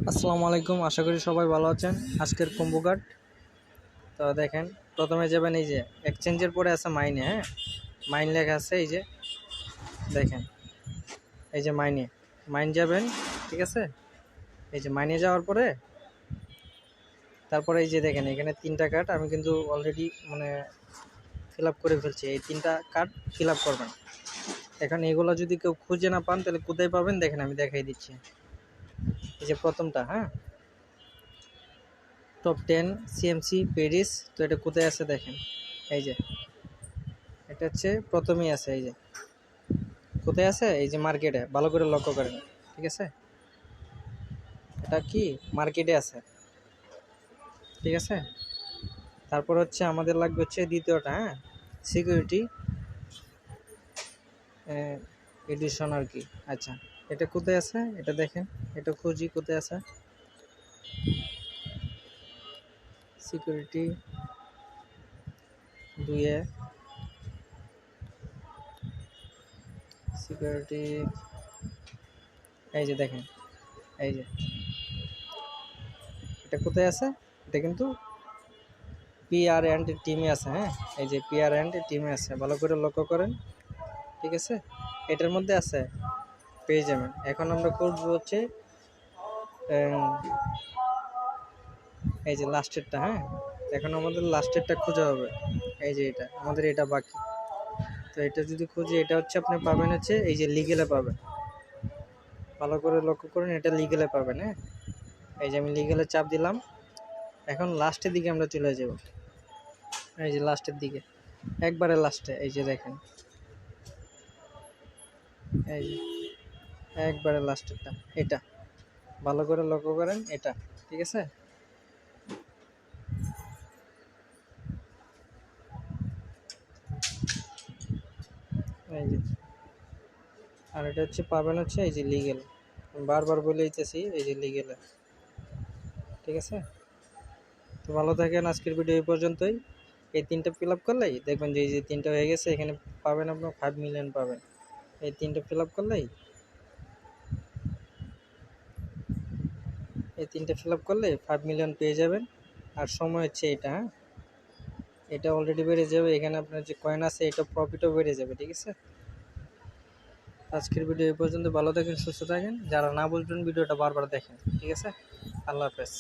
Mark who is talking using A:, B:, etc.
A: আসসালামু আলাইকুম, আশা করি সবাই ভালো আছেন। আজকের কম্বো কার্ড তো দেখেন, প্রথমে যাবেন এই যে এক্সচেঞ্জের পরে আছে মাইনে। হ্যাঁ, মাইন লেখা আছে, এই যে দেখেন, এই যে মাইন যাবেন, ঠিক আছে। এই যে মাইনে যাওয়ার পরে তারপরে এই যে দেখেন এখানে তিনটা কার্ড আমি কিন্তু অলরেডি ফিল আপ করে ফেলছি। এই তিনটা কার্ড ফিল আপ করবেন। এখন এগুলো যদি কেউ খুঁজে না পান তাহলে কোথায় পাবেন দেখেন, আমি দেখাই দিচ্ছি। এই যে প্রথমটা, হ্যাঁ, টপ 10 সিএমসি প্যারিস। তো এটা কোথায় আছে দেখেন, এই যে এটা হচ্ছে প্রথমেই আছে। এই যে কোথায় আছে, এই যে মার্কেটে, ভালো করে লক্ষ্য করেন, ঠিক আছে। এটা কি মার্কেটে আছে, ঠিক আছে। তারপর হচ্ছে আমাদের লাগবে হচ্ছে দ্বিতীয়টা, হ্যাঁ, সিকিউরিটি এডিশন আর কি। আচ্ছা, এটা কোথায় আছে এটা দেখেন, এটা খুঁজি কোথায় আছে। সিকিউরিটি 2 সিকিউরিটি, এই যে দেখেন, এই যে এটা কোথায় আছে, এটা কিন্তু পিআর অ্যান্ড টিমে আছে। হ্যাঁ, এই যে পিআর অ্যান্ড টিমে আছে, ভালো করে লক্ষ্য করেন, ঠিক আছে। এটার মধ্যে আছে, পেয়ে যাবেন। এখন আমরা করবো হচ্ছে এই যে লাস্টেরটা। হ্যাঁ, এখন আমাদের লাস্টেরটা খোঁজা হবে। এই যে এটা আমাদের, এটা বাকি। তো এটা যদি খুঁজি, এটা হচ্ছে আপনি পাবেন হচ্ছে এই যে লিগেলে পাবেন, ভালো করে লক্ষ্য করুন, এটা লিগেলে পাবেন। হ্যাঁ, এই যে আমি লিগেলে চাপ দিলাম। এখন লাস্টের দিকে আমরা চলে যাব, এই যে লাস্টের দিকে, একবারে লাস্টে, এই যে দেখেন, এই যে একবারে লাস্টেরটা, এটা ভালো করে লক্ষ্য করেন, এটা, ঠিক আছে। এই যে, আর এটা হচ্ছে পাবেন হচ্ছে এই যে লিগেল, বারবার বলে দিতেছি, এই যে লিগেলে, ঠিক আছে। তো ভালো থাকেন, আজকের ভিডিও এই পর্যন্তই। এই তিনটা ফিল আপ করলেই দেখবেন যে এই যে তিনটা হয়ে গেছে, এখানে পাবেন আপনার 5 মিলিয়ন পাবেন। এই তিনটা ফিল আপ করলেই, এই তিনটা ফিল আপ করলে 5 মিলিয়ন পেয়ে যাবেন। আর সময় হচ্ছে এটা, হ্যাঁ, এটা অলরেডি বেড়ে যাবে। এখানে আপনার যে কয়েন আছে, এটা প্রফিটও বেড়ে যাবে, ঠিক আছে। আজকের ভিডিও এই পর্যন্ত, ভালো থাকেন, সুস্থ থাকেন। যারা না বুঝবেন ভিডিওটা বারবার দেখেন, ঠিক আছে। আল্লাহ হাফেজ।